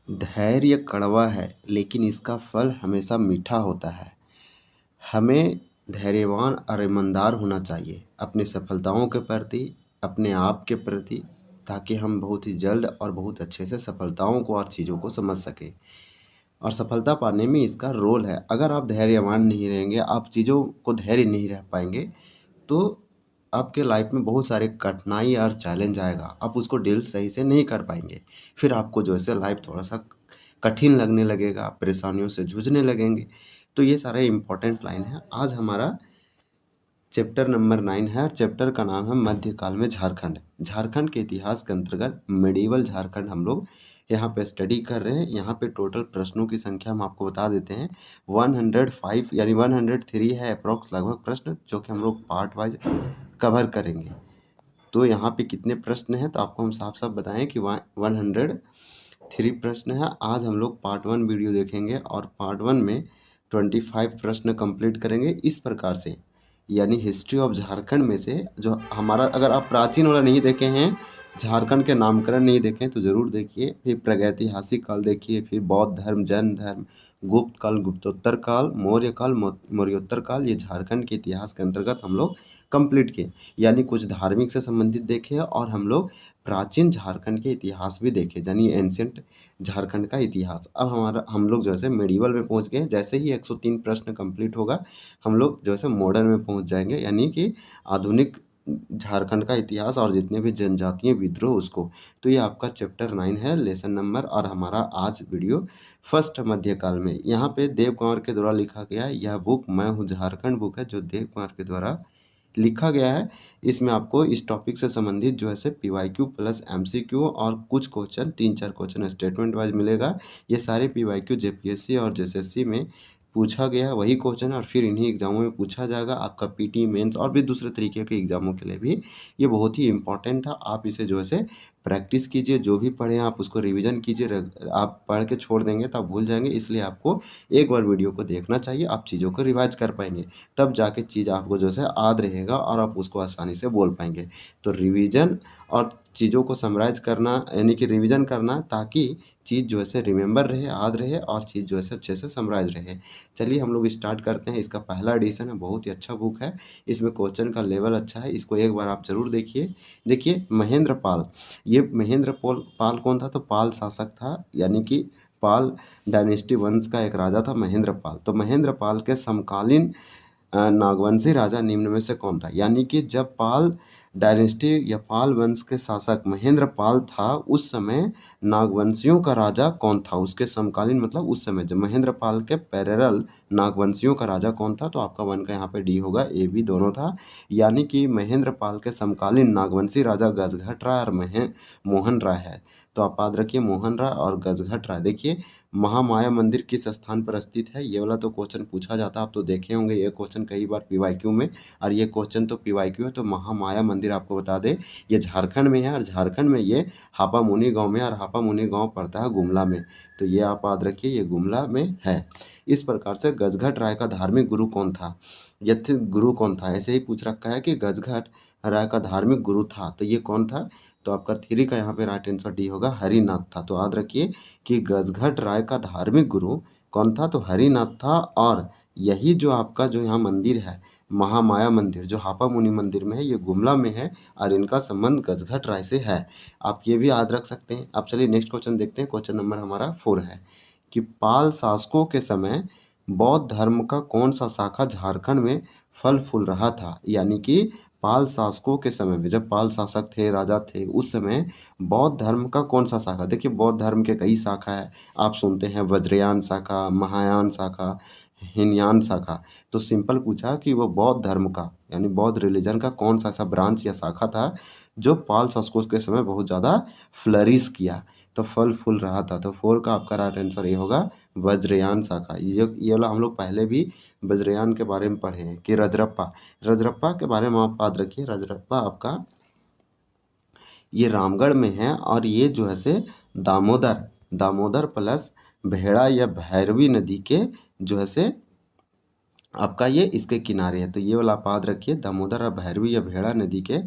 धैर्य कड़वा है लेकिन इसका फल हमेशा मीठा होता है। हमें धैर्यवान और ईमानदार होना चाहिए अपनी सफलताओं के प्रति, अपने आप के प्रति, ताकि हम बहुत ही जल्द और बहुत अच्छे से सफलताओं को और चीज़ों को समझ सकें। और सफलता पाने में इसका रोल है। अगर आप धैर्यवान नहीं रहेंगे, आप चीज़ों को धैर्य नहीं रह पाएंगे, तो आपके लाइफ में बहुत सारे कठिनाई और चैलेंज आएगा। आप उसको डील सही से नहीं कर पाएंगे। फिर आपको जो है लाइफ थोड़ा सा कठिन लगने लगेगा, आप परेशानियों से जूझने लगेंगे। तो ये सारे इम्पोर्टेंट लाइन है। आज हमारा चैप्टर नंबर 9 है और चैप्टर का नाम है मध्यकाल में झारखंड। झारखंड के इतिहास के अंतर्गत मेडिवल झारखंड हम लोग यहाँ पे स्टडी कर रहे हैं। यहाँ पे टोटल प्रश्नों की संख्या हम आपको बता देते हैं 105 यानी 103 है अप्रोक्स लगभग प्रश्न, जो कि हम लोग पार्ट वाइज कवर करेंगे। तो यहाँ पे कितने प्रश्न हैं तो आपको हम साफ साफ बताएं कि 103 प्रश्न है। आज हम लोग पार्ट 1 वीडियो देखेंगे और पार्ट 1 में 25 प्रश्न कंप्लीट करेंगे। इस प्रकार से यानी हिस्ट्री ऑफ झारखंड में से जो हमारा, अगर आप प्राचीन वाला नहीं देखे हैं, झारखंड के नामकरण नहीं देखें तो ज़रूर देखिए। फिर प्रागैतिहासिक काल देखिए, फिर बौद्ध धर्म, जैन धर्म, गुप्त काल, गुप्तोत्तर काल, मौर्य काल, मौर्योत्तर काल, ये झारखंड के इतिहास के अंतर्गत हम लोग कंप्लीट किए। यानी कुछ धार्मिक से संबंधित देखे और हम लोग प्राचीन झारखंड के इतिहास भी देखे, यानी एंशियंट झारखंड का इतिहास। अब हम लोग जो है मेडिवल में पहुंच गए। जैसे ही 103 प्रश्न कंप्लीट होगा, हम लोग जो है मॉडर्न में पहुंच जाएंगे, यानी कि आधुनिक झारखंड का इतिहास और जितने भी जनजातीय विद्रोह उसको। तो ये आपका चैप्टर 9 है, लेसन नंबर। और हमारा आज वीडियो फर्स्ट मध्यकाल में, यहाँ पे देव कुंवर के द्वारा लिखा गया है। यह बुक मैं हूँ झारखंड बुक है, जो देव कुंवर के द्वारा लिखा गया है। इसमें आपको इस टॉपिक से संबंधित जो है PYQ प्लस MCQ और कुछ क्वेश्चन, 3-4 क्वेश्चन स्टेटमेंट वाइज मिलेगा। ये सारे PYQ JPSC और JSSC में पूछा गया है वही क्वेश्चन, और फिर इन्हीं एग्जामों में पूछा जाएगा। आपका PT मेंस और भी दूसरे तरीके के एग्जामों के लिए भी ये बहुत ही इंपॉर्टेंट है। आप इसे जो है प्रैक्टिस कीजिए, जो भी पढ़ें आप उसको रिवीजन कीजिए। आप पढ़ के छोड़ देंगे तो आप भूल जाएंगे, इसलिए आपको एक बार वीडियो को देखना चाहिए। आप चीज़ों को रिवाइज कर पाएंगे, तब जाके चीज़ आपको जो है याद रहेगा और आप उसको आसानी से बोल पाएंगे। तो रिवीजन और चीज़ों को समराइज करना, यानी कि रिवीजन करना, ताकि चीज़ जो है रिमेंबर रहे, याद रहे और चीज़ जो है अच्छे से समराइज रहे। चलिए हम लोग स्टार्ट करते हैं। इसका पहला एडिशन है, बहुत ही अच्छा बुक है। इसमें क्वेश्चन का लेवल अच्छा है, इसको एक बार आप जरूर देखिए। देखिए महेंद्र पाल, ये महेंद्र पाल कौन था? तो पाल शासक था, यानी कि पाल डायनेस्टी वंश का एक राजा था महेंद्र पाल। तो महेंद्र पाल के समकालीन नागवंशी राजा निम्न में से कौन था? यानी कि जब पाल डायनेस्टी या पाल वंश के शासक महेंद्र पाल था, उस समय नागवंशियों का राजा कौन था? उसके समकालीन मतलब उस समय जब महेंद्र पाल के पैरेलल नागवंशियों का राजा कौन था? तो आपका 1 का यहाँ पे D होगा, AB दोनों था। यानी कि महेंद्र पाल के समकालीन नागवंशी राजा गजघट राय और मोहन राय है। तो आप याद रखिए मोहन राय और गजघट राय। देखिए महामाया मंदिर किस स्थान पर स्थित है? ये वाला तो क्वेश्चन पूछा जाता है, आप तो देखे होंगे ये क्वेश्चन कई बार PYQ में, और ये क्वेश्चन तो PYQ है। तो महामाया मंदिर आपको बता दें ये झारखंड में है, और झारखंड में ये हापा मुनि गांव में, और हापा मुनि गांव पड़ता है गुमला में। तो ये आप याद रखिए ये गुमला में है। इस प्रकार से गजघट राय का धार्मिक गुरु कौन था? यथ गुरु कौन था? ऐसे ही पूछ रखा है कि गजघट राय का धार्मिक गुरु था, तो ये कौन था? तो आपका 3 का यहाँ पे राइट आंसर D होगा, हरिनाथ था। तो याद रखिए कि गजघट राय का धार्मिक गुरु कौन था? तो हरिनाथ था। और यही जो आपका जो यहाँ मंदिर है महामाया मंदिर, जो हापा मुनि मंदिर में है, ये गुमला में है और इनका संबंध गजघट राय से है। आप ये भी याद रख सकते हैं। अब चलिए नेक्स्ट क्वेश्चन देखते हैं। क्वेश्चन नंबर हमारा 4 है कि पाल शासकों के समय बौद्ध धर्म का कौन सा शाखा झारखंड में फल फूल रहा था? यानी कि पाल शासकों के समय में, जब पाल शासक थे, राजा थे, उस समय बौद्ध धर्म का कौन सा शाखा? देखिए बौद्ध धर्म के कई शाखा है, आप सुनते हैं वज्रयान शाखा, महायान शाखा, हीनयान शाखा। तो सिंपल पूछा कि वो बौद्ध धर्म का यानी बौद्ध रिलीजन का कौन सा ऐसा ब्रांच या शाखा था जो पाल शासकों के समय बहुत ज़्यादा फ्लरिश किया, तो फल फूल रहा था। तो 4 का आपका राइट आंसर ये होगा वज्रयान शाखा। ये वाला हम लोग पहले भी वज्रयान के बारे में पढ़े हैं कि रजरप्पा के बारे में आप याद रखिए। रजरप्पा आपका ये रामगढ़ में है, और ये जो है दामोदर प्लस भेड़ा या भैरवी नदी के जो है आपका ये इसके किनारे है। तो ये वाला आप याद रखिए, दामोदर और भैरवी या भेड़ा नदी के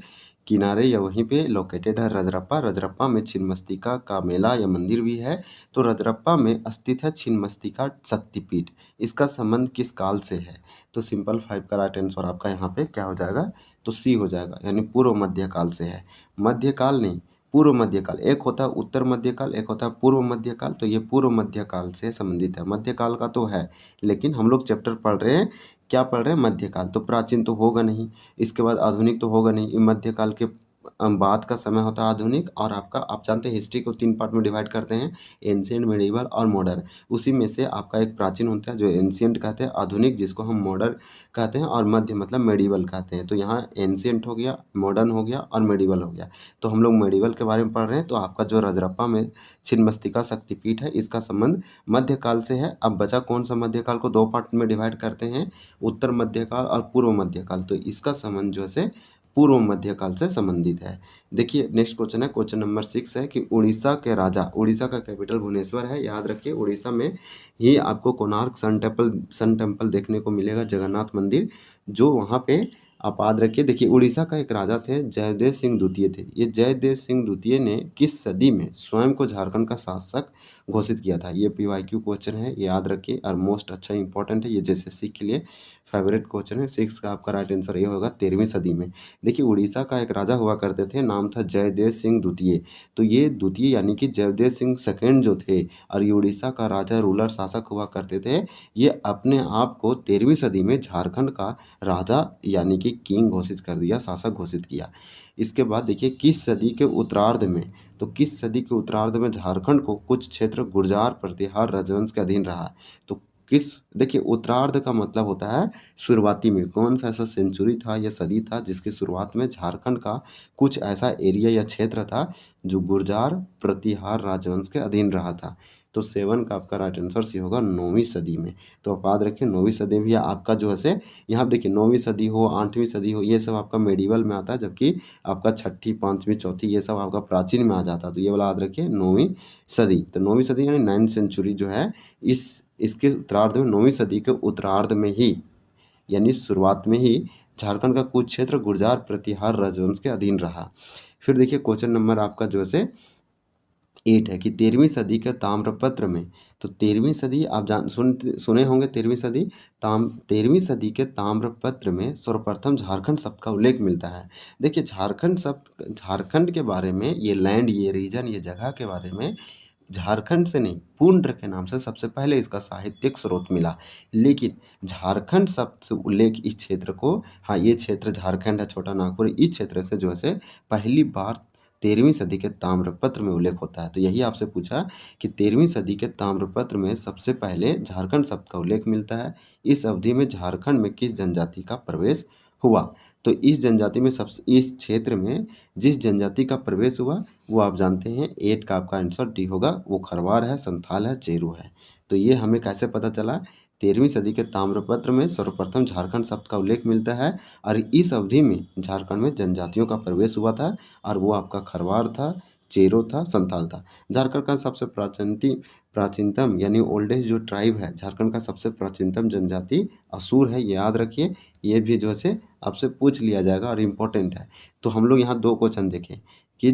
किनारे या वहीं पे लोकेटेड है रजरप्पा। रजरप्पा में छिन्नमस्तिका का मेला या मंदिर भी है। तो रजरप्पा में स्थित है छिन्नमस्तिका शक्तिपीठ। इसका संबंध किस काल से है? तो सिंपल 5 का राइट आंसर आपका यहाँ पे क्या हो जाएगा? तो सी हो जाएगा, यानी पूर्व मध्यकाल से है। मध्यकाल नहीं, पूर्व मध्यकाल। एक होता है उत्तर मध्यकाल, एक होता है पूर्व मध्यकाल। तो ये पूर्व मध्यकाल से संबंधित है। मध्यकाल का तो है, लेकिन हम लोग चैप्टर पढ़ रहे हैं, क्या पढ़ रहे हैं? मध्यकाल। तो प्राचीन तो होगा नहीं, इसके बाद आधुनिक तो होगा नहीं। मध्यकाल के बाद का समय होता है आधुनिक। और आपका, आप जानते हैं हिस्ट्री को 3 पार्ट में डिवाइड करते हैं, एंशिएंट, मिडिवल और मॉडर्न। उसी में से आपका एक प्राचीन होता है जो एंशिएंट कहते हैं, आधुनिक जिसको हम मॉडर्न कहते हैं, और मध्य मतलब मेडिवल कहते हैं। तो यहाँ एंशिएंट हो गया, मॉडर्न हो गया और मेडिवल हो गया। तो हम लोग मेडिवल के बारे में पढ़ रहे हैं। तो आपका जो रजरप्पा में छिन्नमस्तिका शक्तिपीठ है, इसका संबंध मध्यकाल से है। अब बचा कौन सा मध्यकाल को 2 पार्ट में डिवाइड करते हैं, उत्तर मध्यकाल और पूर्व मध्यकाल। तो इसका संबंध जो है पूर्व मध्यकाल से संबंधित है। देखिए नेक्स्ट क्वेश्चन है, क्वेश्चन नंबर 6 है कि उड़ीसा के राजा, उड़ीसा का कैपिटल भुवनेश्वर है, याद रखिए। उड़ीसा में ही आपको कोणार्क सन टेम्पल देखने को मिलेगा, जगन्नाथ मंदिर, जो वहाँ पे आप याद रखिए। देखिए उड़ीसा का एक राजा थे, जयदेव सिंह द्वितीय थे। ये जयदेव सिंह द्वितीय ने किस सदी में स्वयं को झारखंड का शासक घोषित किया था? ये PYQ क्वेश्चन है, ये याद रखिए, और मोस्ट अच्छा इंपॉर्टेंट है ये JSSC के लिए फेवरेट क्वेश्चन है। 6 का आपका राइट आंसर ये होगा 13वीं सदी में। देखिए उड़ीसा का एक राजा हुआ करते थे, नाम था जयदेव सिंह द्वितीय। तो ये द्वितीय यानी कि जयदेव सिंह सेकेंड जो थे, और ये उड़ीसा का राजा, रूलर, शासक हुआ करते थे। ये अपने आप को 13वीं सदी में झारखंड का राजा यानी कि किंग घोषित कर दिया, शासक घोषित किया। इसके बाद देखिए किस सदी के उत्तरार्ध में, तो किस सदी के उत्तरार्ध में झारखंड को कुछ क्षेत्र गुर्जर प्रतिहार राजवंश के अधीन रहा? तो किस, देखिए उत्तरार्ध का मतलब होता है शुरुआती में, कौन सा ऐसा सेंचुरी था या सदी था जिसकी शुरुआत में झारखंड का कुछ ऐसा एरिया या क्षेत्र था जो गुर्जर प्रतिहार राजवंश के अधीन रहा था। तो 7 का आपका राइट आंसर सी होगा 9वीं सदी में। तो आप याद रखिए 9वीं सदी भी आपका जो है यहाँ देखिए 9वीं सदी हो, 8वीं सदी हो, ये सब आपका मेडिवल में आता है, जबकि आपका 6ठी, 5वीं, 4थी ये सब आपका प्राचीन में आ जाता है। तो ये वाला याद रखिए 9वीं सदी। तो 9वीं सदी यानी 9th सेंचुरी जो है, इसके उत्तरार्ध में, 9वीं सदी के उत्तरार्ध में ही, यानी शुरुआत में ही झारखंड का कुछ क्षेत्र गुर्जर प्रतिहार राजवंश के अधीन रहा। फिर देखिए क्वेश्चन नंबर आपका जो है 8 है कि 13वीं सदी के ताम्रपत्र में, तो 13वीं सदी आप सुने होंगे 13वीं सदी। 13वीं सदी के ताम्रपत्र में सर्वप्रथम झारखंड शब्द का उल्लेख मिलता है। देखिए झारखंड शब्द, झारखंड के बारे में, ये लैंड, ये रीजन, ये जगह के बारे में झारखंड से नहीं, पुंड्र के नाम से सबसे पहले इसका साहित्यिक स्रोत मिला। लेकिन झारखंड शब्द से उल्लेख इस क्षेत्र को, हाँ ये क्षेत्र झारखंड है, छोटा नागपुर, इस क्षेत्र से जो है पहली बार 13वीं सदी के ताम्रपत्र में उल्लेख होता है। तो यही आपसे पूछा कि 13वीं सदी के ताम्रपत्र में सबसे पहले झारखंड शब्द का उल्लेख मिलता है। इस अवधि में झारखंड में किस जनजाति का प्रवेश हुआ? तो इस जनजाति में इस क्षेत्र में जिस जनजाति का प्रवेश हुआ वो आप जानते हैं, 8 का आपका आंसर डी होगा। वो खरवार है, संथाल है, चेरू है। तो ये हमें कैसे पता चला? 13वीं सदी के ताम्रपत्र में सर्वप्रथम झारखंड शब्द का उल्लेख मिलता है, और इस अवधि में झारखंड में जनजातियों का प्रवेश हुआ था, और वो आपका खरवार था, चेरो था, संथाल था। झारखंड का सबसे प्राचीनतम यानी ओल्डेस्ट जो ट्राइब है, झारखंड का सबसे प्राचीनतम जनजाति असुर है, ये याद रखिए। ये भी जो है आपसे पूछ लिया जाएगा और इम्पोर्टेंट है। तो हम लोग यहाँ 2 क्वेश्चन देखें कि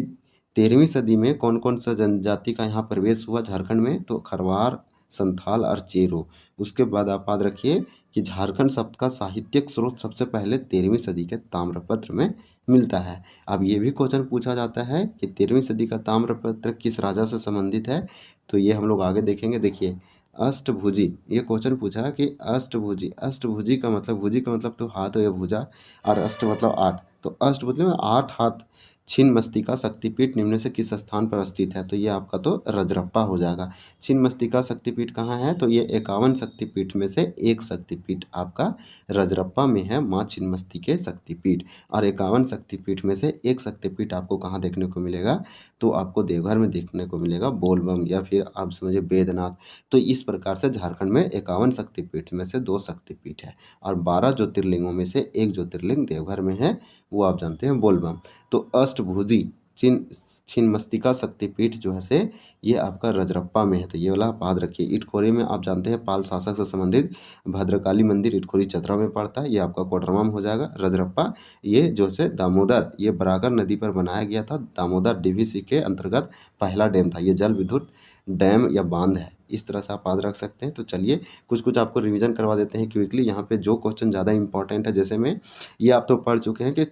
13वीं सदी में कौन कौन सा जनजाति का यहाँ प्रवेश हुआ झारखंड में, तो खरवार, संथाल और चेरो। उसके बाद आप याद रखिए कि झारखंड शब्द का साहित्यिक स्रोत सबसे पहले 13वीं सदी के ताम्रपत्र में मिलता है। अब ये भी क्वेश्चन पूछा जाता है कि 13वीं सदी का ताम्रपत्र किस राजा से संबंधित है, तो ये हम लोग आगे देखेंगे। देखिए अष्टभुजी, ये क्वेश्चन पूछा कि अष्टभुजी, अष्टभुजी का मतलब, भुजी का मतलब तो हाथ या भुजा, और अष्ट मतलब 8, तो अष्ट मतलब 8 हाथ। छिन्नमस्तिका शक्तिपीठ निम्न से किस स्थान पर स्थित है? तो ये आपका तो रजरप्पा हो जाएगा। छिन्नमस्तिका शक्तिपीठ कहाँ है? तो ये 51 शक्तिपीठ में से एक शक्तिपीठ आपका रजरप्पा में है, माँ छिन्नमस्तिके शक्तिपीठ। और 51 शक्तिपीठ में से एक शक्तिपीठ आपको कहाँ देखने को मिलेगा? तो आपको देवघर में देखने को मिलेगा, बोलबम, या फिर आप समझिए बैद्यनाथ। तो इस प्रकार से झारखंड में 51 शक्तिपीठ में से 2 शक्तिपीठ है, और 12 ज्योतिर्लिंगों में से एक ज्योतिर्लिंग देवघर में है, वो आप जानते हैं बोलबम। तो अष्टभुजी छिन्नमस्तिका शक्तिपीठ जो है से ये आपका रजरप्पा में है। तो ये वाला आप याद रखिए। इटखोरी में आप जानते हैं पाल शासक से संबंधित भद्रकाली मंदिर इटखोरी चतरा में पड़ता है, ये आपका कोडरमा में हो जाएगा। रजरप्पा ये जो है दामोदर, ये बराकर नदी पर बनाया गया था। दामोदर डीवीसी के अंतर्गत पहला डैम था। ये जल विद्युत डैम या बांध है। इस तरह से आप याद रख सकते हैं। तो चलिए कुछ कुछ आपको रिवीजन करवा देते हैं क्विकली। यहाँ पे जो क्वेश्चन ज़्यादा इंपॉर्टेंट है, जैसे में ये आप तो पढ़ चुके हैं कि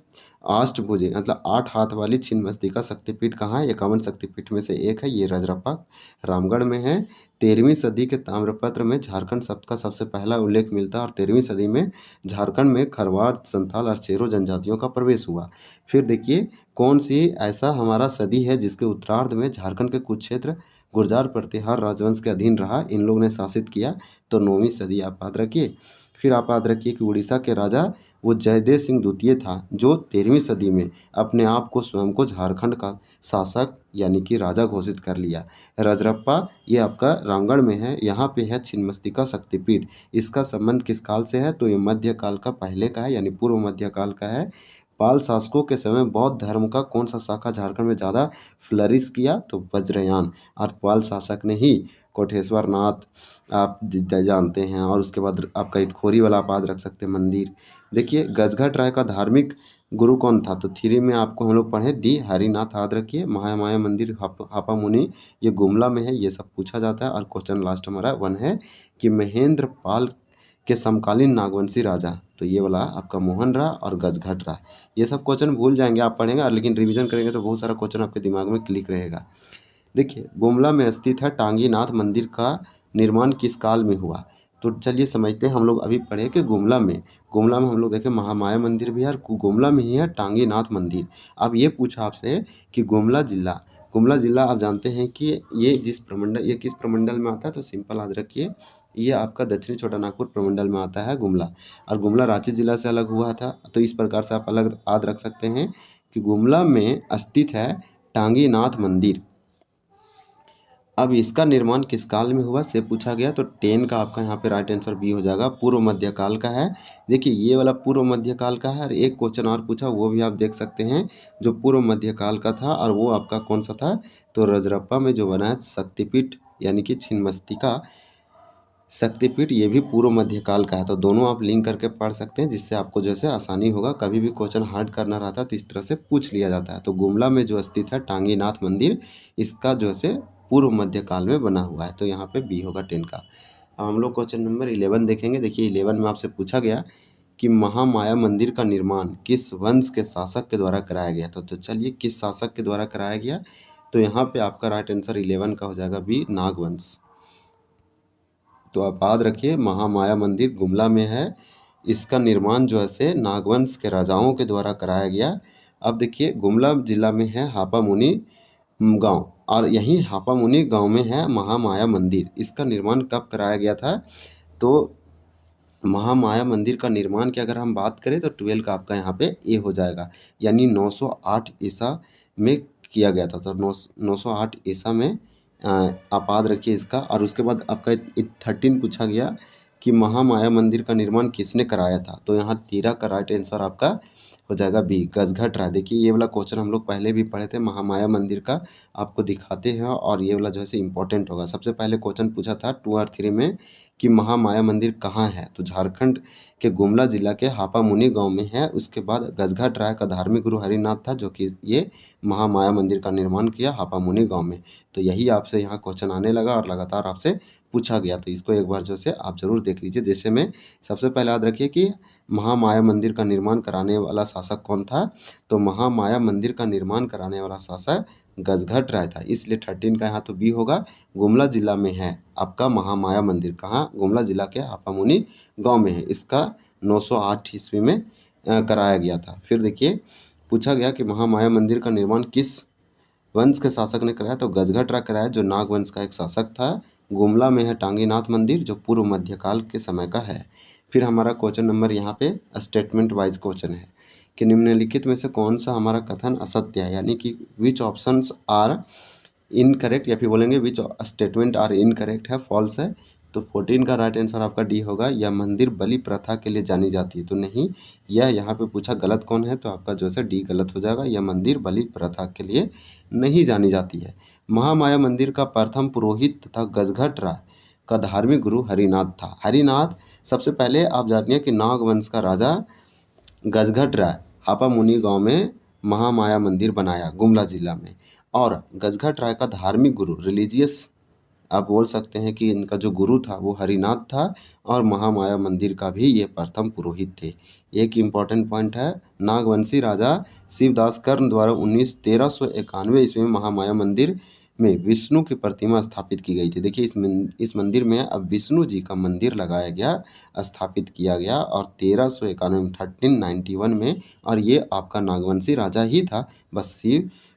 अष्टभुजी मतलब 8 हाथ वाली छिन्नमस्तिका शक्तिपीठ कहाँ है? 51 शक्तिपीठ में से एक है। ये रजरप्पा रामगढ़ में है। 13वीं सदी के ताम्रपत्र में झारखंड शब्द का सबसे पहला उल्लेख मिलता है और 13वीं सदी में झारखंड में खरवाड़, संथाल और चेरो जनजातियों का प्रवेश हुआ। फिर देखिए कौन सी ऐसा हमारा सदी है जिसके उत्तरार्ध में झारखंड के कुछ क्षेत्र गुर्जर प्रतिहार राजवंश के अधीन रहा, इन लोगों ने शासित किया। तो 9वीं सदी आप याद रखिए। फिर आप याद रखिए कि उड़ीसा के राजा वो जयदेव सिंह द्वितीय था, जो 13वीं सदी में अपने आप को स्वयं को झारखंड का शासक यानी कि राजा घोषित कर लिया। रजरप्पा ये आपका रामगढ़ में है। यहाँ पे है छिन्नमस्तिका शक्तिपीठ। इसका संबंध किस काल से है? तो ये मध्यकाल का पहले का है, यानी पूर्व मध्यकाल का है। पाल शासकों के समय बौद्ध धर्म का कौन सा शाखा झारखंड में ज़्यादा फ्लरिश किया? तो वज्रयान। और पाल शासक ने ही कोटेश्वर नाथ आप जानते हैं, और उसके बाद आपका इटखोरी वाला आप याद रख सकते हैं मंदिर। देखिए गजघट राय का धार्मिक गुरु कौन था? तो 3 में आपको हम लोग पढ़े डी हरिनाथ याद रखिए। महामाया मंदिर हापा मुनि ये गुमला में है, ये सब पूछा जाता है। और क्वेश्चन लास्ट हमारा 1 है कि महेंद्र पाल के समकालीन नागवंशी राजा, तो ये वाला आपका मोहन राय और गजघट राय। ये सब क्वेश्चन भूल जाएंगे आप पढ़ेंगे, लेकिन रिवीजन करेंगे तो बहुत सारा क्वेश्चन आपके दिमाग में क्लिक रहेगा। देखिए गुमला में स्थित है टांगीनाथ मंदिर का निर्माण किस काल में हुआ? तो चलिए समझते हैं। हम लोग अभी पढ़े कि गुमला में हम लोग देखें महामाया मंदिर भी है और गुमला में ही है टांगीनाथ मंदिर। अब ये पूछा आपसे कि गुमला जिला आप जानते हैं कि ये किस प्रमंडल में आता है? तो सिंपल याद रखिए, ये आपका दक्षिणी छोटानागपुर प्रमंडल में आता है गुमला। और गुमला रांची जिला से अलग हुआ था। तो इस प्रकार से आप अलग याद रख सकते हैं कि गुमला में स्थित है टांगीनाथ मंदिर। अब इसका निर्माण किस काल में हुआ से पूछा गया, तो 10 का आपका यहाँ पे राइट आंसर बी हो जाएगा, पूर्व मध्यकाल का है। देखिए ये वाला पूर्व मध्यकाल का है। और एक क्वेश्चन और पूछा, वो भी आप देख सकते हैं, जो पूर्व मध्यकाल का था, और वो आपका कौन सा था? तो रजरप्पा में जो बना है शक्तिपीठ यानी कि छिन्नमस्तिका शक्तिपीठ, ये भी पूर्व मध्यकाल का है। तो दोनों आप लिंक करके पढ़ सकते हैं, जिससे आपको जैसे आसानी होगा। कभी भी क्वेश्चन हार्ड करना रहता है तो इस तरह से पूछ लिया जाता है। तो गुमला में जो स्थित है टांगीनाथ मंदिर, इसका जो है पूर्व मध्यकाल में बना हुआ है। तो यहाँ पे बी होगा 10 का। अब हम लोग क्वेश्चन नंबर 11 देखेंगे। देखिए 11 में आपसे पूछा गया कि महामाया मंदिर का निर्माण किस वंश के शासक के द्वारा कराया गया था? तो चलिए किस शासक के द्वारा कराया गया? तो यहाँ पे आपका राइट आंसर 11 का हो जाएगा बी, नागवंश। तो आप याद रखिए महामाया मंदिर गुमला में है। इसका निर्माण जो है से नागवंश के राजाओं के द्वारा कराया गया। अब देखिए गुमला जिला में है हापा मुनि गांव, और यहीं हापा मुनि गांव में है महामाया मंदिर। इसका निर्माण कब कराया गया था? तो महामाया मंदिर का निर्माण की अगर हम बात करें तो 12 का आपका यहाँ पे ए हो जाएगा, यानी 908 ईसा में किया गया था। तो 908 ईसा में आप याद रखिए इसका। और उसके बाद आपका 13 पूछा गया कि महामाया मंदिर का निर्माण किसने कराया था? तो यहाँ 13 का राइट आंसर आपका हो जाएगा बी, गजघट राय। देखिए ये वाला क्वेश्चन हम लोग पहले भी पढ़े थे, महामाया मंदिर का आपको दिखाते हैं, और ये वाला जो है इंपॉर्टेंट होगा। सबसे पहले क्वेश्चन पूछा था 2 और 3 में कि महामाया मंदिर कहाँ है? तो झारखंड के गुमला जिला के हापा मुनि गांव में है। उसके बाद गजघट राय का धार्मिक गुरु हरिनाथ था, जो कि ये महामाया मंदिर का निर्माण किया हापा मुनि गांव में। तो यही आपसे यहाँ क्वेश्चन आने लगा और लगातार आपसे पूछा गया। तो इसको एक बार जो से आप जरूर देख लीजिए। जैसे में सबसे पहले याद रखिए कि महामाया मंदिर का निर्माण कराने वाला शासक कौन था? तो महामाया मंदिर का निर्माण कराने वाला शासक गजघट राय था। इसलिए 13 का यहाँ तो बी होगा। गुमला जिला में है आपका महामाया मंदिर। कहाँ? गुमला जिला के हापा मुनि गांव में है। इसका 908 ईस्वी में कराया गया था। फिर देखिए पूछा गया कि महामाया मंदिर का निर्माण किस वंश के शासक ने कराया? तो गजघट राय कराया, जो नाग वंश का एक शासक था। गुमला में है टांगीनाथ मंदिर, जो पूर्व मध्यकाल के समय का है। फिर हमारा क्वेश्चन नंबर यहाँ पे स्टेटमेंट वाइज क्वेश्चन है कि निम्नलिखित में से कौन सा हमारा कथन असत्य है, यानी कि विच ऑप्शंस आर इनकरेक्ट, या फिर बोलेंगे विच स्टेटमेंट आर इनकरेक्ट है, फॉल्स है। तो 14 का राइट आंसर आपका डी होगा। यह मंदिर बलि प्रथा के लिए जानी जाती है, तो नहीं, यह यहाँ पे पूछा गलत कौन है, तो आपका जो है डी गलत हो जाएगा। यह मंदिर बलि प्रथा के लिए नहीं जानी जाती है। महामाया मंदिर का प्रथम पुरोहित तथा गजघट राय का धार्मिक गुरु हरिनाथ था। हरिनाथ, सबसे पहले आप जानिए कि नाग वंश का राजा गजघट राय हापा मुनि गांव में महामाया मंदिर बनाया, गुमला जिला में। और गजघट राय का धार्मिक गुरु, रिलीजियस आप बोल सकते हैं कि इनका जो गुरु था वो हरिनाथ था, और महामाया मंदिर का भी ये प्रथम पुरोहित थे। एक इम्पॉर्टेंट पॉइंट है, नागवंशी राजा शिवदास कर्ण द्वारा 1391 ईस्वी में महामाया मंदिर में विष्णु की प्रतिमा स्थापित की गई थी। देखिए इस मंदिर में अब विष्णु जी का मंदिर लगाया गया, स्थापित किया गया, और 1391 1391 में, और ये आपका नागवंशी राजा ही था, बस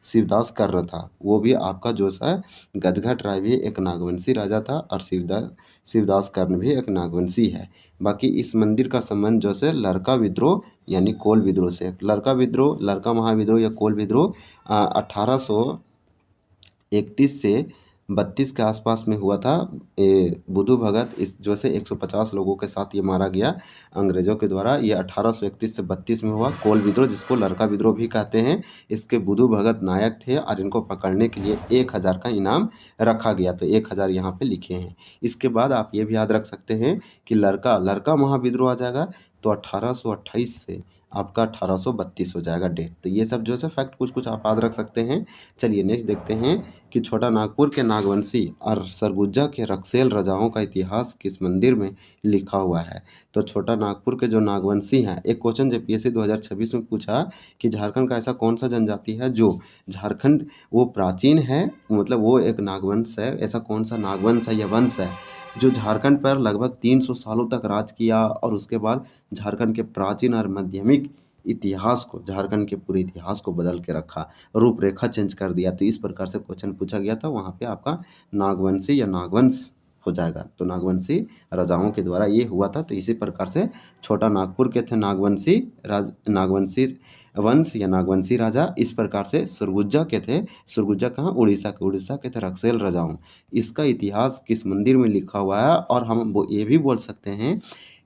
शिवदास कर्ण था। वो भी आपका जो सा गजघट राय भी एक नागवंशी राजा था, और शिवदास कर्ण भी एक नागवंशी है। बाकी इस मंदिर का संबंध जो से लड़का विद्रोह यानी कोल विद्रोह से, लड़का विद्रोह, लड़का महाविद्रोह या कोल विद्रोह 1831 से 32 के आसपास में हुआ था। बुद्धू भगत इस जो से 150 लोगों के साथ ये मारा गया अंग्रेजों के द्वारा। ये 1831 से 32 में हुआ कोल विद्रोह, जिसको लड़का विद्रोह भी कहते हैं। इसके बुद्धू भगत नायक थे, और इनको पकड़ने के लिए 1000 का इनाम रखा गया, तो 1000 यहाँ पे लिखे हैं। इसके बाद आप ये भी याद रख सकते हैं कि लड़का महाविद्रोह आ जाएगा, तो 1828 से आपका 1832 हो जाएगा डेट। तो ये सब जो है फैक्ट कुछ कुछ आप याद रख सकते हैं। चलिए नेक्स्ट देखते हैं कि छोटा नागपुर के नागवंशी और सरगुजा के रक्सेल राजाओं का इतिहास किस मंदिर में लिखा हुआ है। तो छोटा नागपुर के जो नागवंशी हैं, एक क्वेश्चन जेपीएससी 2026 में पूछा कि झारखंड का ऐसा कौन सा जनजाति है जो झारखंड वो प्राचीन है, मतलब वो एक नागवंश है, ऐसा कौन सा नागवंश है या वंश है जो झारखंड पर लगभग 300 सालों तक राज किया, और उसके बाद झारखंड के प्राचीन और माध्यमिक इतिहास को, झारखंड के पूरे इतिहास को बदल के रखा, रूपरेखा चेंज कर दिया। तो इस प्रकार से क्वेश्चन पूछा गया था, वहाँ पे आपका नागवंशी या नागवंश हो जाएगा। तो नागवंशी राजाओं के द्वारा ये हुआ था। तो इसी प्रकार से छोटा नागपुर के थे नागवंशी वंश या नागवंशी राजा। इस प्रकार से सुरगुजा के थे, सुरगुजा कहाँ, उड़ीसा के थे रक्सेल राजाओं। इसका इतिहास किस मंदिर में लिखा हुआ है, और हम वो ये भी बोल सकते हैं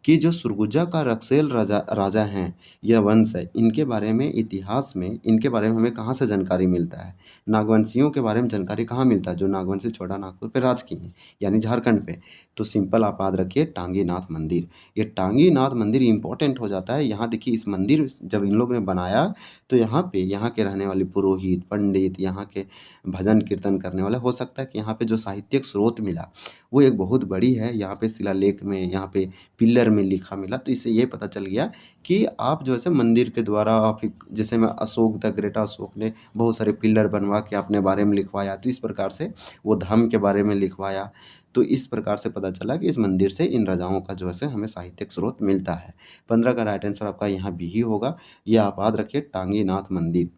कि जो सुरगुजा का रक्सेल राजा हैं, यह वंश है, इनके बारे में इतिहास में, इनके बारे में हमें कहाँ से जानकारी मिलता है, नागवंशियों के बारे में जानकारी कहाँ मिलता है, जो नागवंशी छोटा नागपुर पे राज किए हैं यानी झारखंड पे। तो सिंपल आप याद रखिए टांगी नाथ मंदिर। ये टांगी नाथ मंदिर इंपॉर्टेंट हो जाता है। यहाँ देखिए इस मंदिर जब इन लोग ने बनाया, तो यहाँ पे यहाँ के रहने वाले पुरोहित पंडित, यहाँ के भजन कीर्तन करने वाले, हो सकता है कि यहाँ पे जो साहित्यिक स्रोत मिला वो एक बहुत बड़ी है। यहाँ पे शिलालेख में, यहाँ पे पिलर में लिखा मिला, तो इससे ये पता चल गया कि आप जो है मंदिर के द्वारा आप जैसे में अशोक द ग्रेट अशोक ने बहुत सारे पिलर बनवा के अपने बारे में लिखवाया, तो इस प्रकार से वो धर्म के बारे में लिखवाया। तो इस प्रकार से पता चला कि इस मंदिर से इन राजाओं का जो है हमें साहित्यिक स्रोत मिलता है। 15 का राइट आंसर आपका यहाँ भी ही होगा। यह आप याद रखिए टांगी नाथ मंदिर।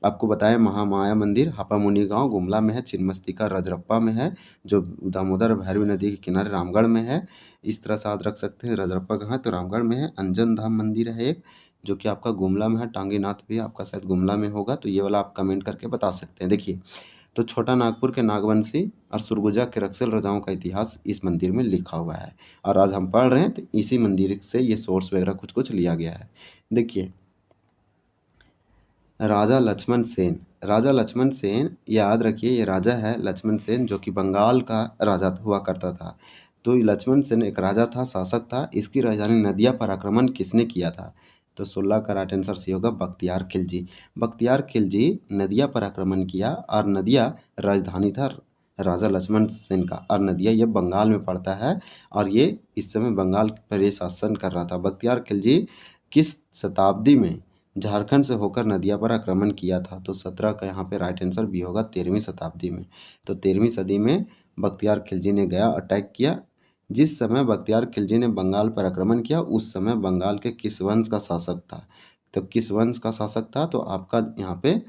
आपको बताया महामाया मंदिर हापा मुनि गांव गुमला में है, छिन्नमस्तिका रजरप्पा में है, जो दामोदर भैरवी नदी के किनारे रामगढ़ में है। इस तरह से याद रख सकते हैं। रजरप्पा कहाँ है, तो रामगढ़ में है। अंजन धाम मंदिर है एक, जो कि आपका गुमला में है। टांगीनाथ भी आपका शायद गुमला में होगा, तो ये वाला आप कमेंट करके बता सकते हैं। देखिए, तो छोटा नागपुर के नागवंशी और सुरगुजा के रक्सेल राजाओं का इतिहास इस मंदिर में लिखा हुआ है, और आज हम पढ़ रहे हैं तो इसी मंदिर से ये सोर्स वगैरह कुछ कुछ लिया गया है। देखिए, राजा लक्ष्मण सेन याद रखिए, ये राजा है लक्ष्मण सेन, जो कि बंगाल का राजा हुआ करता था। तो लक्ष्मण सेन एक राजा था, शासक था। इसकी राजधानी नदिया पर आक्रमण किसने किया था, तो 16 का राइट आंसर सी होगा बख्तियार खिलजी। बख्तियार खिलजी नदिया पर आक्रमण किया, और नदिया राजधानी था राजा लक्ष्मण सेन का, और नदिया ये बंगाल में पड़ता है, और ये इस समय बंगाल पर ये शासन कर रहा था। बख्तियार खिलजी किस शताब्दी में झारखंड से होकर नदिया पर आक्रमण किया था, तो 17 का यहाँ पे राइट आंसर भी होगा 13वीं शताब्दी में। तो 13वीं सदी में बख्तियार खिलजी ने गया, अटैक किया। जिस समय बख्तियार खिलजी ने बंगाल पर आक्रमण किया, उस समय बंगाल के किस वंश का शासक था, तो किस वंश का शासक था, तो आपका यहाँ पे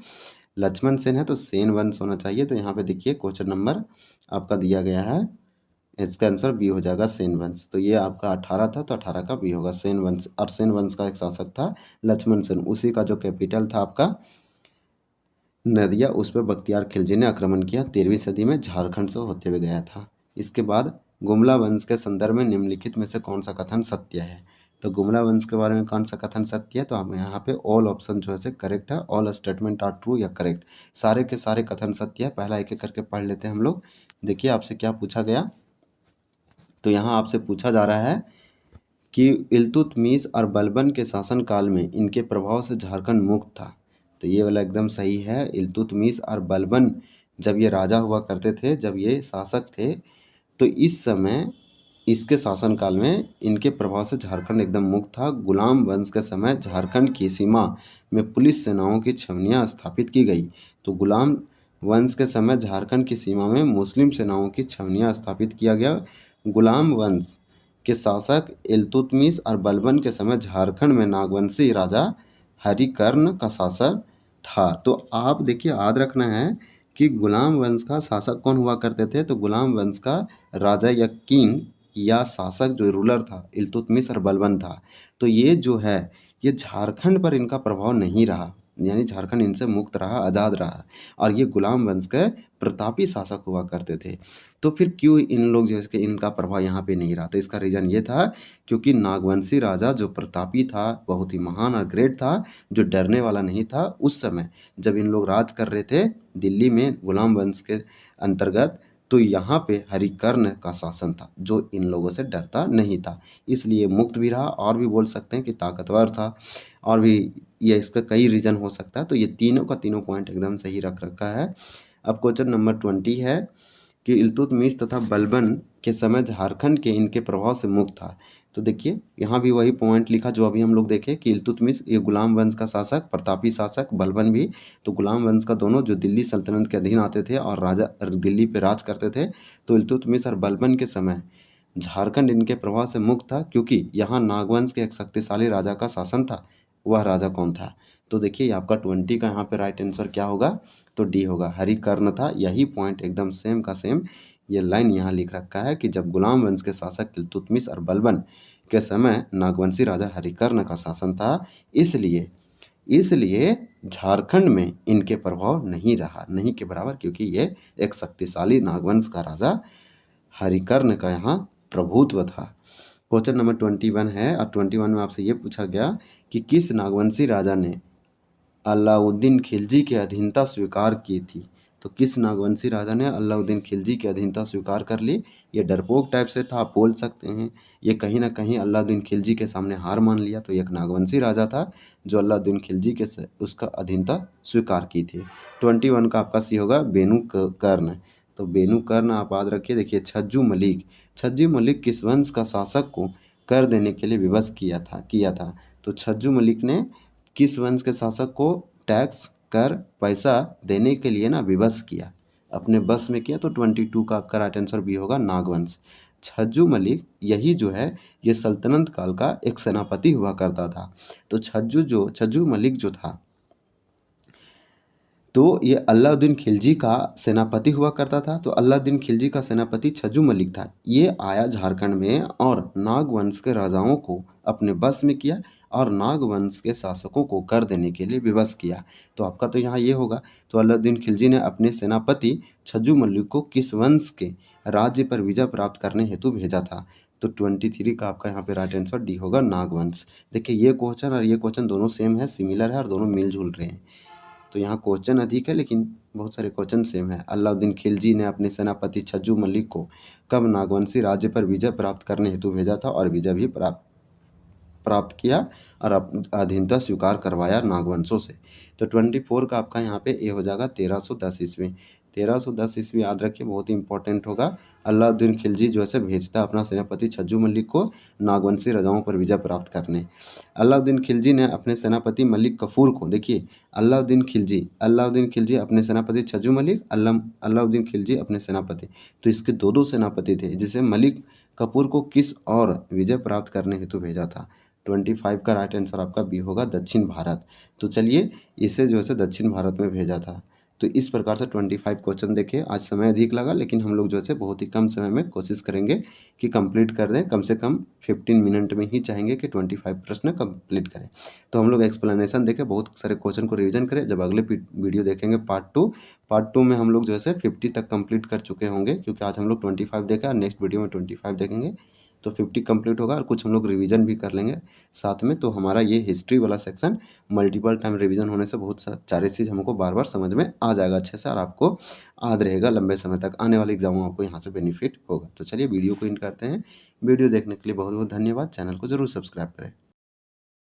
लक्ष्मण सेन है, तो सेन वंश होना चाहिए। तो यहाँ पे देखिए क्वेश्चन नंबर आपका दिया गया है, इसका आंसर बी हो जाएगा सेन वंश। तो ये आपका 18 था, तो 18 का बी होगा सेन वंश। और सेन वंश का एक शासक था लक्ष्मण सेन, उसी का जो कैपिटल था आपका नदिया, उस पर बख्तियार खिलजी ने आक्रमण किया 13वीं सदी में, झारखंड से होते हुए गया था। इसके बाद गुमला वंश के संदर्भ में निम्नलिखित में से कौन सा कथन सत्य है। तो गुमला वंश के बारे में कौन सा कथन सत्य है, तो हम यहाँ पे ऑल ऑप्शन जो है करेक्ट है, ऑल स्टेटमेंट आर ट्रू या करेक्ट, सारे के सारे कथन सत्य है। पहला एक एक करके पढ़ लेते हैं हम लोग। देखिए आपसे क्या पूछा गया, तो यहाँ आपसे पूछा जा रहा है कि इल्तुतमिश और बलबन के शासनकाल में इनके प्रभाव से झारखंड मुक्त था। तो ये वाला एकदम सही है। इल्तुतमिश और बलबन जब ये राजा हुआ करते थे, जब ये शासक थे, तो इस समय इसके शासनकाल में इनके प्रभाव से झारखंड एकदम मुक्त था। गुलाम वंश के समय झारखंड की सीमा में पुलिस सेनाओं की छावनियाँ स्थापित की गई। तो गुलाम वंश के समय झारखंड की सीमा में मुस्लिम सेनाओं की छावनियाँ स्थापित किया गया। गुलाम वंश के शासक इल्तुतमिश और बलबन के समय झारखंड में नागवंशी राजा हरिकर्ण का शासन था। तो आप देखिए याद रखना है कि गुलाम वंश का शासक कौन हुआ करते थे, तो गुलाम वंश का राजा या किंग या शासक जो रूलर था इल्तुतमिश और बलबन था। तो ये जो है ये झारखंड पर इनका प्रभाव नहीं रहा, यानी झारखंड इनसे मुक्त रहा, आज़ाद रहा, और ये गुलाम वंश के प्रतापी शासक हुआ करते थे। तो फिर क्यों इन लोग जो है कि इनका प्रभाव यहाँ पे नहीं रहा, तो इसका रीज़न ये था क्योंकि नागवंशी राजा जो प्रतापी था, बहुत ही महान और ग्रेट था, जो डरने वाला नहीं था। उस समय जब इन लोग राज कर रहे थे दिल्ली में गुलाम वंश के अंतर्गत, तो यहाँ पे हरिकर्ण का शासन था जो इन लोगों से डरता नहीं था, इसलिए मुक्त भी रहा। और भी बोल सकते हैं कि ताकतवर था, और भी ये इसका कई रीज़न हो सकता है। तो ये तीनों का तीनों पॉइंट एकदम सही रख रखा है। अब क्वेश्चन नंबर 20 है कि इल्तुतमिश तथा बलबन के समय झारखंड के इनके प्रभाव से मुक्त था। तो देखिए यहाँ भी वही पॉइंट लिखा जो अभी हम लोग देखे कि इल्तुतमिश ये गुलाम वंश का शासक, प्रतापी शासक, बलबन भी, तो गुलाम वंश का दोनों जो दिल्ली सल्तनत के अधीन आते थे और राजा दिल्ली पे राज करते थे। तो इल्तुतमिश और बलबन के समय झारखंड इनके प्रभाव से मुक्त था क्योंकि यहाँ नागवंश के एक शक्तिशाली राजा का शासन था। वह राजा कौन था, तो देखिए आपका 20 का यहाँ पे राइट आंसर क्या होगा, तो डी होगा, हरिकर्ण था। यही पॉइंट एकदम सेम का सेम ये लाइन यहाँ लिख रखा है कि जब गुलाम वंश के शासक इल्तुतमिश और बलबन के समय नागवंशी राजा हरिकर्ण का शासन था, इसलिए झारखंड में इनके प्रभाव नहीं रहा, नहीं के बराबर, क्योंकि ये एक शक्तिशाली नागवंश का राजा हरिकर्ण का यहाँ प्रभुत्व था। क्वेश्चन नंबर 21 है, और 21 में आपसे ये पूछा गया कि किस नागवंशी राजा ने अलाउद्दीन खिलजी की अधीनता स्वीकार की थी। तो किस नागवंशी राजा ने अलाउद्दीन खिलजी की अधीनता स्वीकार कर ली। ये डरपोक टाइप से था, आप बोल सकते हैं, ये कहीं ना कहीं अलाउद्दीन खिलजी के सामने हार मान लिया। तो एक नागवंशी राजा था जो अलाउद्दीन खिलजी के उसका अधीनता स्वीकार की थी। 21 का आपका सी होगा बेनुकर्ण। तो बेनुकर्ण आप याद रखिए। देखिए छज्जू मलिक किस वंश का शासक को कर देने के लिए विवश किया था। तो छज्जू मलिक ने किस वंश के शासक को टैक्स, कर, पैसा देने के लिए ना विवश किया, अपने बस में किया। तो 22 का आपका राइट आंसर भी होगा, नागवंश। छज्जू मलिक यही जो है ये सल्तनत काल का एक सेनापति हुआ करता था। तो छज्जू मलिक जो था, तो ये अलाउद्दीन खिलजी का सेनापति हुआ करता था। तो अलाउद्दीन खिलजी का सेनापति छज्जू मलिक था। ये आया झारखंड में और नागवंश के राजाओं को अपने बस में किया और नागवंश के शासकों को कर देने के लिए विवश किया। तो आपका तो यहाँ ये होगा। तो अलाउद्दीन खिलजी ने अपने सेनापति छज्जू मलिक को किस वंश के राज्य पर विजय प्राप्त करने हेतु भेजा था। तो 23 का आपका यहाँ पे राइट आंसर डी होगा, नागवंश। देखिए ये क्वेश्चन और ये क्वेश्चन दोनों सेम है, सिमिलर है, और दोनों मिलजुल रहे हैं। तो यहाँ क्वेश्चन अधिक है लेकिन बहुत सारे क्वेश्चन सेम है। अलाउद्दीन खिलजी ने अपने सेनापति छज्जू मलिक को कब नागवंशी राज्य पर विजय प्राप्त करने हेतु भेजा था, और विजय भी प्राप्त किया और अधीनता स्वीकार करवाया नागवंशों से। तो 24 का आपका यहाँ पे ये हो जाएगा 1310 ईस्वी। 1310 ईस्वी याद रखिए, बहुत ही इंपॉर्टेंट होगा। अलाउद्दीन खिलजी जो है भेजता अपना सेनापति छज्जू मलिक को नागवंशी राजाओं पर विजय प्राप्त करने। अलाउद्दीन खिलजी ने अपने सेनापति मलिक कफूर को, देखिए अलाउद्दीन खिलजी अपने सेनापति छज्जू मलिक, अलाउद्दीन खिलजी अपने सेनापति, तो इसके दो सेनापति थे जिसे मलिक कपूर को किस और विजय प्राप्त करने हेतु भेजा था। 25 का राइट आंसर आपका बी होगा, दक्षिण भारत। तो चलिए इसे जो है दक्षिण भारत में भेजा था। तो इस प्रकार से 25 क्वेश्चन देखे। आज समय अधिक लगा, लेकिन हम लोग जो है बहुत ही कम समय में कोशिश करेंगे कि कंप्लीट कर दें। कम से कम 15 मिनट में ही चाहेंगे कि 25 प्रश्न कंप्लीट करें। तो हम लोग एक्सप्लेनेशन देखें, बहुत सारे क्वेश्चन को रिवीजन करें। जब अगले वीडियो देखेंगे पार्ट टू में हम लोग जो है 50 तक कंप्लीट कर चुके होंगे, क्योंकि आज हम लोग 25 देखा और नेक्स्ट वीडियो में 25 देखेंगे। तो 50 कंप्लीट होगा और कुछ हम लोग रिवीजन भी कर लेंगे साथ में। तो हमारा ये हिस्ट्री वाला सेक्शन मल्टीपल टाइम रिवीजन होने से बहुत सारे चीज़ हमको बार बार समझ में आ जाएगा अच्छे से, और आपको याद रहेगा लंबे समय तक। आने वाले एग्जाम में आपको यहाँ से बेनिफिट होगा। तो चलिए वीडियो को एंड करते हैं। वीडियो देखने के लिए बहुत बहुत धन्यवाद। चैनल को जरूर सब्सक्राइब करें।